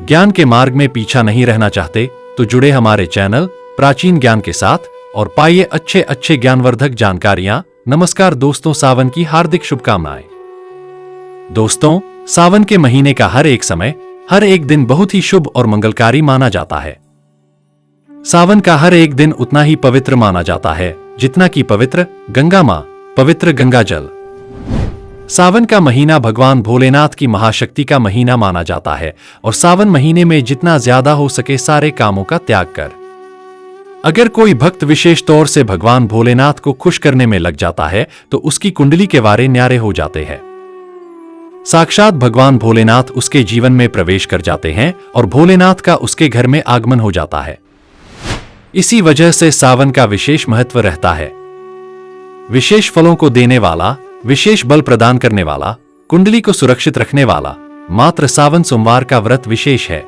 ज्ञान के मार्ग में पीछा नहीं रहना चाहते तो जुड़े हमारे चैनल प्राचीन ज्ञान के साथ और पाइए अच्छे अच्छे ज्ञानवर्धक जानकारियां। नमस्कार दोस्तों, सावन की हार्दिक शुभकामनाएं। दोस्तों, सावन के महीने का हर एक समय, हर एक दिन बहुत ही शुभ और मंगलकारी माना जाता है। सावन का हर एक दिन उतना ही पवित्र माना जाता है जितना कि पवित्र गंगा मां, पवित्र गंगा जल। सावन का महीना भगवान भोलेनाथ की महाशक्ति का महीना माना जाता है और सावन महीने में जितना ज्यादा हो सके सारे कामों का त्याग कर अगर कोई भक्त विशेष तौर से भगवान भोलेनाथ को खुश करने में लग जाता है तो उसकी कुंडली के वारे न्यारे हो जाते हैं। साक्षात भगवान भोलेनाथ उसके जीवन में प्रवेश कर जाते हैं और भोलेनाथ का उसके घर में आगमन हो जाता है। इसी वजह से सावन का विशेष महत्व रहता है। विशेष फलों को देने वाला, विशेष बल प्रदान करने वाला, कुंडली को सुरक्षित रखने वाला मात्र सावन सोमवार का व्रत विशेष है।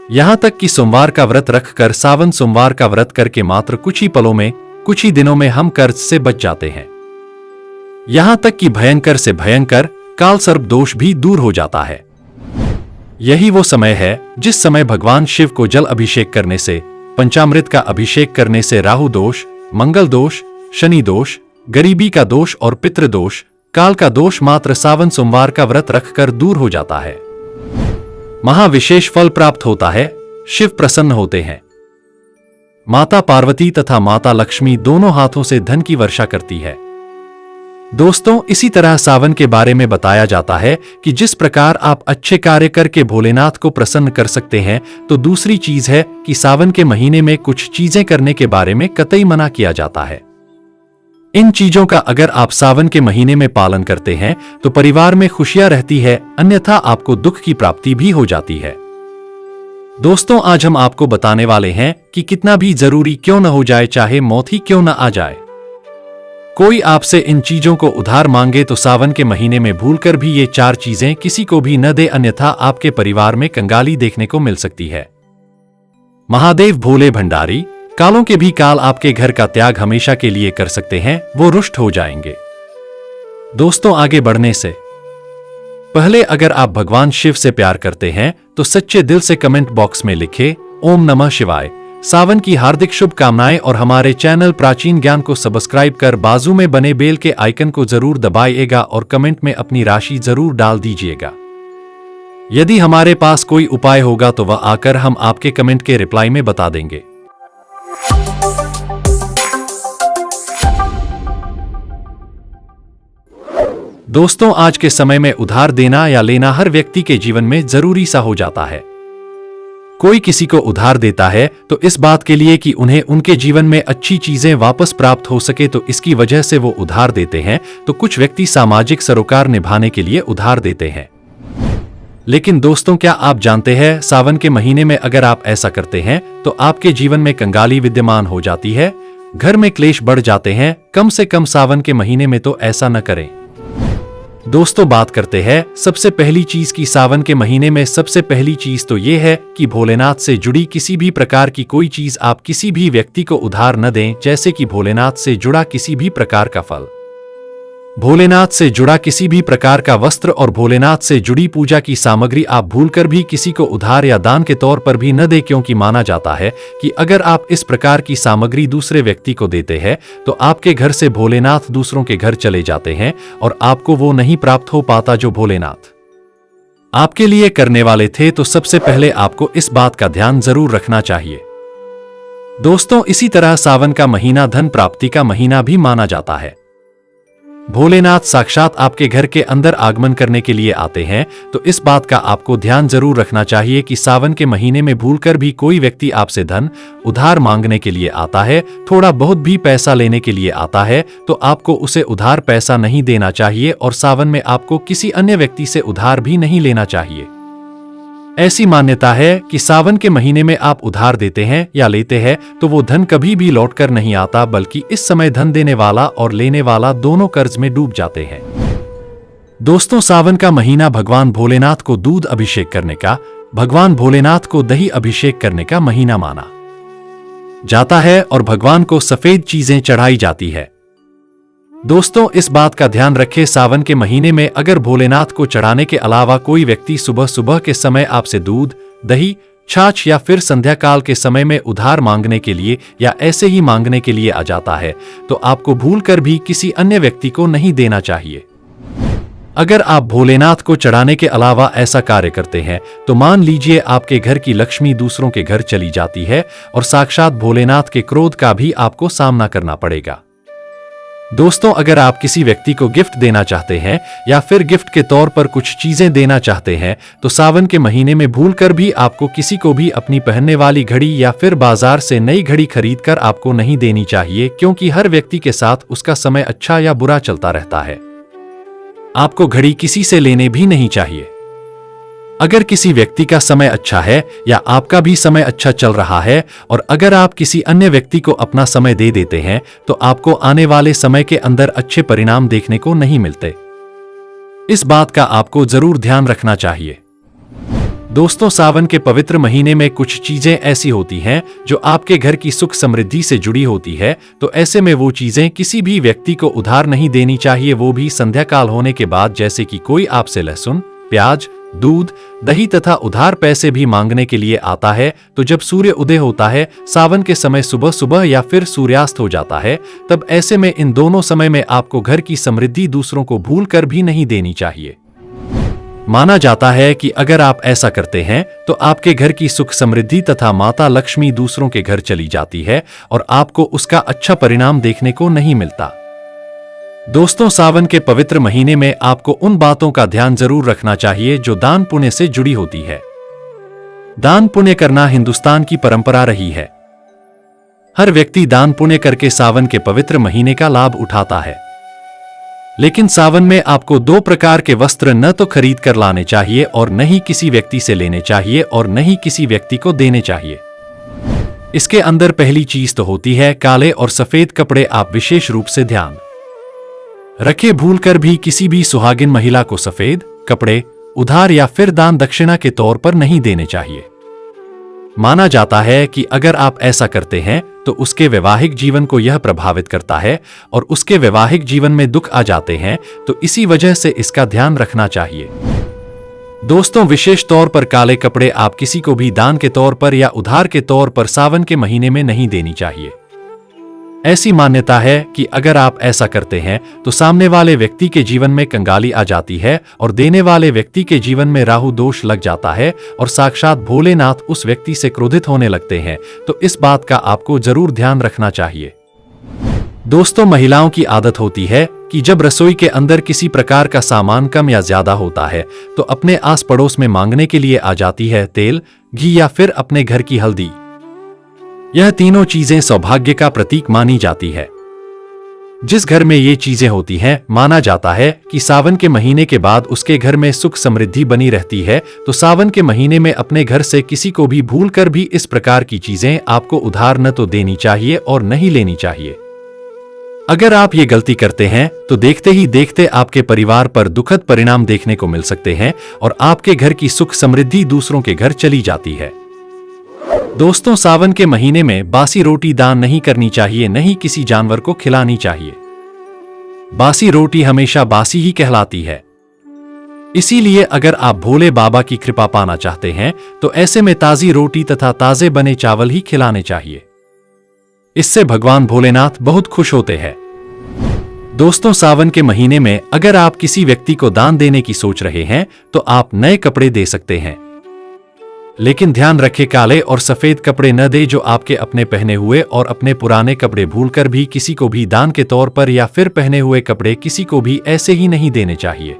यहां तक कि सोमवार का व्रत रखकर सावन सोमवार का व्रत करके मात्र कुछ ही पलों में, कुछ ही दिनों में हम कर्ज से बच जाते हैं। यहां तक कि भयंकर से भयंकर काल सर्प दोष भी दूर हो जाता है। यही वो समय है जिस समय भगवान शिव को जल अभिषेक करने से, पंचामृत का अभिषेक करने से राहु दोष, मंगल दोष, शनि दोष, गरीबी का दोष और पितृ दोष, काल का दोष मात्र सावन सोमवार का व्रत रखकर दूर हो जाता है। महाविशेष फल प्राप्त होता है, शिव प्रसन्न होते हैं। माता पार्वती तथा माता लक्ष्मी दोनों हाथों से धन की वर्षा करती है। दोस्तों, इसी तरह सावन के बारे में बताया जाता है कि जिस प्रकार आप अच्छे कार्य करके भोलेनाथ को प्रसन्न कर सकते हैं, तो दूसरी चीज है कि सावन के महीने में कुछ चीजें करने के बारे में कतई मना किया जाता है। इन चीजों का अगर आप सावन के महीने में पालन करते हैं तो परिवार में खुशियां रहती है, अन्यथा आपको दुख की प्राप्ति भी हो जाती है। दोस्तों, आज हम आपको बताने वाले हैं कि कितना भी जरूरी क्यों न हो जाए, चाहे मौत ही क्यों न आ जाए, कोई आपसे इन चीजों को उधार मांगे तो सावन के महीने में भूलकर भी ये 4 चीजें किसी को भी न दे, अन्यथा आपके परिवार में कंगाली देखने को मिल सकती है। महादेव भोले भंडारी कालों के भी काल आपके घर का त्याग हमेशा के लिए कर सकते हैं, वो रुष्ट हो जाएंगे। दोस्तों, आगे बढ़ने से पहले अगर आप भगवान शिव से प्यार करते हैं तो सच्चे दिल से कमेंट बॉक्स में लिखे ओम नमः शिवाय। सावन की हार्दिक शुभकामनाएं और हमारे चैनल प्राचीन ज्ञान को सब्सक्राइब कर बाजू में बने बेल के आइकन को जरूर दबाइएगा और कमेंट में अपनी राशि जरूर डाल दीजिएगा। यदि हमारे पास कोई उपाय होगा तो वह आकर हम आपके कमेंट के रिप्लाई में बता देंगे। दोस्तों, आज के समय में उधार देना या लेना हर व्यक्ति के जीवन में जरूरी सा हो जाता है। कोई किसी को उधार देता है तो इस बात के लिए कि उन्हें उनके जीवन में अच्छी चीजें वापस प्राप्त हो सके, तो इसकी वजह से वो उधार देते हैं। तो कुछ व्यक्ति सामाजिक सरोकार निभाने के लिए उधार देते हैं। लेकिन दोस्तों, क्या आप जानते हैं सावन के महीने में अगर आप ऐसा करते हैं तो आपके जीवन में कंगाली विद्यमान हो जाती है, घर में क्लेश बढ़ जाते हैं। कम से कम सावन के महीने में तो ऐसा न करें। दोस्तों, बात करते हैं सबसे पहली चीज की। सावन के महीने में सबसे पहली चीज तो ये है कि भोलेनाथ से जुड़ी किसी भी प्रकार की कोई चीज आप किसी भी व्यक्ति को उधार न दें, जैसे कि भोलेनाथ से जुड़ा किसी भी प्रकार का फल, भोलेनाथ से जुड़ा किसी भी प्रकार का वस्त्र और भोलेनाथ से जुड़ी पूजा की सामग्री आप भूलकर भी किसी को उधार या दान के तौर पर भी न दें, क्योंकि माना जाता है कि अगर आप इस प्रकार की सामग्री दूसरे व्यक्ति को देते हैं तो आपके घर से भोलेनाथ दूसरों के घर चले जाते हैं और आपको वो नहीं प्राप्त हो पाता जो भोलेनाथ आपके लिए करने वाले थे। तो सबसे पहले आपको इस बात का ध्यान जरूर रखना चाहिए। दोस्तों, इसी तरह सावन का महीना धन प्राप्ति का महीना भी माना जाता है। भोलेनाथ साक्षात आपके घर के अंदर आगमन करने के लिए आते हैं, तो इस बात का आपको ध्यान जरूर रखना चाहिए कि सावन के महीने में भूलकर भी कोई व्यक्ति आपसे धन उधार मांगने के लिए आता है, थोड़ा बहुत भी पैसा लेने के लिए आता है, तो आपको उसे उधार पैसा नहीं देना चाहिए और सावन में आपको किसी अन्य व्यक्ति से उधार भी नहीं लेना चाहिए। ऐसी मान्यता है कि सावन के महीने में आप उधार देते हैं या लेते हैं तो वो धन कभी भी लौटकर नहीं आता, बल्कि इस समय धन देने वाला और लेने वाला दोनों कर्ज में डूब जाते हैं। दोस्तों, सावन का महीना भगवान भोलेनाथ को दूध अभिषेक करने का, भगवान भोलेनाथ को दही अभिषेक करने का महीना माना जाता है और भगवान को सफेद चीजें चढ़ाई जाती है। दोस्तों, इस बात का ध्यान रखें, सावन के महीने में अगर भोलेनाथ को चढ़ाने के अलावा कोई व्यक्ति सुबह सुबह के समय आपसे दूध, दही, छाछ या फिर संध्या काल के समय में उधार मांगने के लिए या ऐसे ही मांगने के लिए आ जाता है, तो आपको भूलकर भी किसी अन्य व्यक्ति को नहीं देना चाहिए। अगर आप भोलेनाथ को चढ़ाने के अलावा ऐसा कार्य करते हैं तो मान लीजिए आपके घर की लक्ष्मी दूसरों के घर चली जाती है और साक्षात भोलेनाथ के क्रोध का भी आपको सामना करना पड़ेगा। दोस्तों, अगर आप किसी व्यक्ति को गिफ्ट देना चाहते हैं या फिर गिफ्ट के तौर पर कुछ चीजें देना चाहते हैं तो सावन के महीने में भूलकर भी आपको किसी को भी अपनी पहनने वाली घड़ी या फिर बाजार से नई घड़ी खरीदकर आपको नहीं देनी चाहिए, क्योंकि हर व्यक्ति के साथ उसका समय अच्छा या बुरा चलता रहता है। आपको घड़ी किसी से लेने भी नहीं चाहिए। अगर किसी व्यक्ति का समय अच्छा है या आपका भी समय अच्छा चल रहा है और अगर आप किसी अन्य व्यक्ति को अपना समय दे देते हैं तो आपको आने वाले समय के अंदर अच्छे परिणाम देखने को नहीं मिलते। इस बात का आपको जरूर ध्यान रखना चाहिए। दोस्तों, सावन के पवित्र महीने में कुछ चीजें ऐसी होती हैं जो आपके घर की सुख समृद्धि से जुड़ी होती है, तो ऐसे में वो चीजें किसी भी व्यक्ति को उधार नहीं देनी चाहिए, वो भी संध्या काल होने के बाद। जैसे कि कोई आपसे लहसुन, प्याज, दूध, दही तथा उधार पैसे भी मांगने के लिए आता है, तो जब सूर्य उदय होता है सावन के समय सुबह सुबह या फिर सूर्यास्त हो जाता है, तब ऐसे में इन दोनों समय में आपको घर की समृद्धि दूसरों को भूल कर भी नहीं देनी चाहिए। माना जाता है कि अगर आप ऐसा करते हैं तो आपके घर की सुख समृद्धि तथा माता लक्ष्मी दूसरों के घर चली जाती है और आपको उसका अच्छा परिणाम देखने को नहीं मिलता। दोस्तों, सावन के पवित्र महीने में आपको उन बातों का ध्यान जरूर रखना चाहिए जो दान पुण्य से जुड़ी होती है। दान पुण्य करना हिंदुस्तान की परंपरा रही है। हर व्यक्ति दान पुण्य करके सावन के पवित्र महीने का लाभ उठाता है। लेकिन सावन में आपको दो प्रकार के वस्त्र न तो खरीद कर लाने चाहिए और न ही किसी व्यक्ति से लेने चाहिए और न ही किसी व्यक्ति को देने चाहिए। इसके अंदर पहली चीज तो होती है काले और सफेद कपड़े। आप विशेष रूप से ध्यान रखें, भूलकर भी किसी भी सुहागिन महिला को सफेद कपड़े उधार या फिर दान दक्षिणा के तौर पर नहीं देने चाहिए। माना जाता है कि अगर आप ऐसा करते हैं तो उसके वैवाहिक जीवन को यह प्रभावित करता है और उसके वैवाहिक जीवन में दुख आ जाते हैं, तो इसी वजह से इसका ध्यान रखना चाहिए। दोस्तों, विशेष तौर पर काले कपड़े आप किसी को भी दान के तौर पर या उधार के तौर पर सावन के महीने में नहीं देनी चाहिए। ऐसी मान्यता है कि अगर आप ऐसा करते हैं तो सामने वाले व्यक्ति के जीवन में कंगाली आ जाती है और देने वाले व्यक्ति के जीवन में राहु दोष लग जाता है और साक्षात भोलेनाथ उस व्यक्ति से क्रोधित होने लगते हैं। तो इस बात का आपको जरूर ध्यान रखना चाहिए। दोस्तों, महिलाओं की आदत होती है कि जब रसोई के अंदर किसी प्रकार का सामान कम या ज्यादा होता है तो अपने आस पड़ोस में मांगने के लिए आ जाती है तेल, घी या फिर अपने घर की हल्दी। यह तीनों चीजें सौभाग्य का प्रतीक मानी जाती है। जिस घर में ये चीजें होती हैं, माना जाता है कि सावन के महीने के बाद उसके घर में सुख समृद्धि बनी रहती है। तो सावन के महीने में अपने घर से किसी को भी भूलकर भी इस प्रकार की चीजें आपको उधार न तो देनी चाहिए और न ही लेनी चाहिए। अगर आप ये गलती करते हैं तो देखते ही देखते आपके परिवार पर दुखद परिणाम देखने को मिल सकते हैं और आपके घर की सुख समृद्धि दूसरों के घर चली जाती है। दोस्तों, सावन के महीने में बासी रोटी दान नहीं करनी चाहिए, न ही किसी जानवर को खिलानी चाहिए। बासी रोटी हमेशा बासी ही कहलाती है। इसीलिए अगर आप भोले बाबा की कृपा पाना चाहते हैं तो ऐसे में ताजी रोटी तथा ताजे बने चावल ही खिलाने चाहिए। इससे भगवान भोलेनाथ बहुत खुश होते हैं। दोस्तों, सावन के महीने में अगर आप किसी व्यक्ति को दान देने की सोच रहे हैं तो आप नए कपड़े दे सकते हैं, लेकिन ध्यान रखें काले और सफेद कपड़े न दे जो आपके अपने पहने हुए और अपने पुराने कपड़े भूलकर भी किसी को भी दान के तौर पर या फिर पहने हुए कपड़े किसी को भी ऐसे ही नहीं देने चाहिए।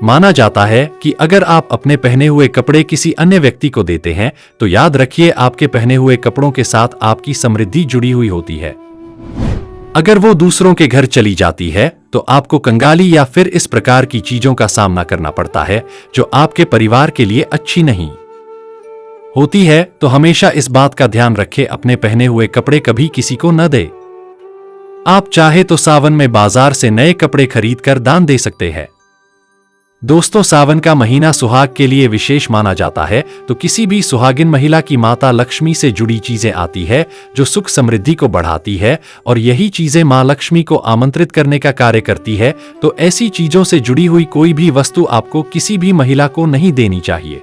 माना जाता है कि अगर आप अपने पहने हुए कपड़े किसी अन्य व्यक्ति को देते हैं तो याद रखिए आपके पहने हुए कपड़ों के साथ आपकी समृद्धि जुड़ी हुई होती है। अगर वो दूसरों के घर चली जाती है तो आपको कंगाली या फिर इस प्रकार की चीजों का सामना करना पड़ता है जो आपके परिवार के लिए अच्छी नहीं होती है। तो हमेशा इस बात का ध्यान रखें, अपने पहने हुए कपड़े कभी किसी को न दे। आप चाहे तो सावन में बाजार से नए कपड़े खरीद कर दान दे सकते हैं। दोस्तों, सावन का महीना सुहाग के लिए विशेष माना जाता है, तो किसी भी सुहागिन महिला की माता लक्ष्मी से जुड़ी चीजें आती है जो सुख समृद्धि को बढ़ाती है और यही चीजें मां लक्ष्मी को आमंत्रित करने का कार्य करती है। तो ऐसी चीजों से जुड़ी हुई कोई भी वस्तु आपको किसी भी महिला को नहीं देनी चाहिए।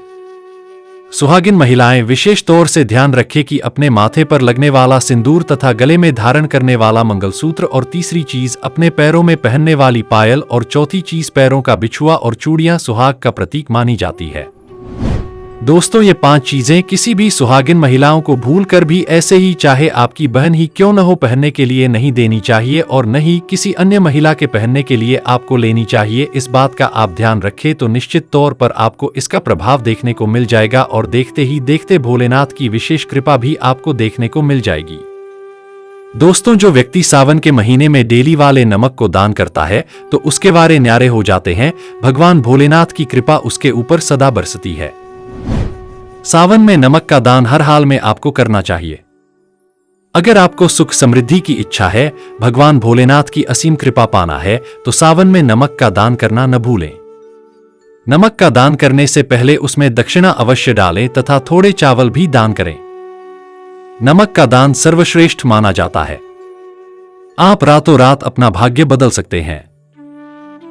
सुहागिन महिलाएं विशेष तौर से ध्यान रखें कि अपने माथे पर लगने वाला सिंदूर तथा गले में धारण करने वाला मंगलसूत्र और तीसरी चीज अपने पैरों में पहनने वाली पायल और चौथी चीज पैरों का बिछुआ और चूड़ियां सुहाग का प्रतीक मानी जाती है। दोस्तों, ये 5 चीजें किसी भी सुहागिन महिलाओं को भूल कर भी ऐसे ही चाहे आपकी बहन ही क्यों न हो पहनने के लिए नहीं देनी चाहिए और न ही किसी अन्य महिला के पहनने के लिए आपको लेनी चाहिए। इस बात का आप ध्यान रखें तो निश्चित तौर पर आपको इसका प्रभाव देखने को मिल जाएगा और देखते ही देखते भोलेनाथ की विशेष कृपा भी आपको देखने को मिल जाएगी। दोस्तों, जो व्यक्ति सावन के महीने में डेली वाले नमक को दान करता है तो उसके वारे न्यारे हो जाते हैं। भगवान भोलेनाथ की कृपा उसके ऊपर सदा बरसती है। सावन में नमक का दान हर हाल में आपको करना चाहिए। अगर आपको सुख समृद्धि की इच्छा है, भगवान भोलेनाथ की असीम कृपा पाना है तो सावन में नमक का दान करना न भूलें। नमक का दान करने से पहले उसमें दक्षिणा अवश्य डालें तथा थोड़े चावल भी दान करें। नमक का दान सर्वश्रेष्ठ माना जाता है। आप रातों रात अपना भाग्य बदल सकते हैं।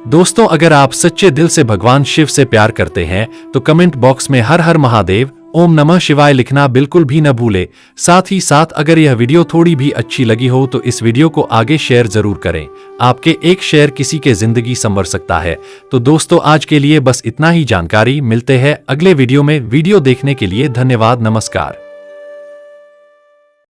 दोस्तों, अगर आप सच्चे दिल से भगवान शिव से प्यार करते हैं तो कमेंट बॉक्स में हर हर महादेव, ओम नमः शिवाय लिखना बिल्कुल भी न भूले। साथ ही साथ अगर यह वीडियो थोड़ी भी अच्छी लगी हो तो इस वीडियो को आगे शेयर जरूर करें। आपके एक शेयर किसी के जिंदगी संवर सकता है। तो दोस्तों, आज के लिए बस इतना ही जानकारी। मिलते हैं अगले वीडियो में। वीडियो देखने के लिए धन्यवाद। नमस्कार।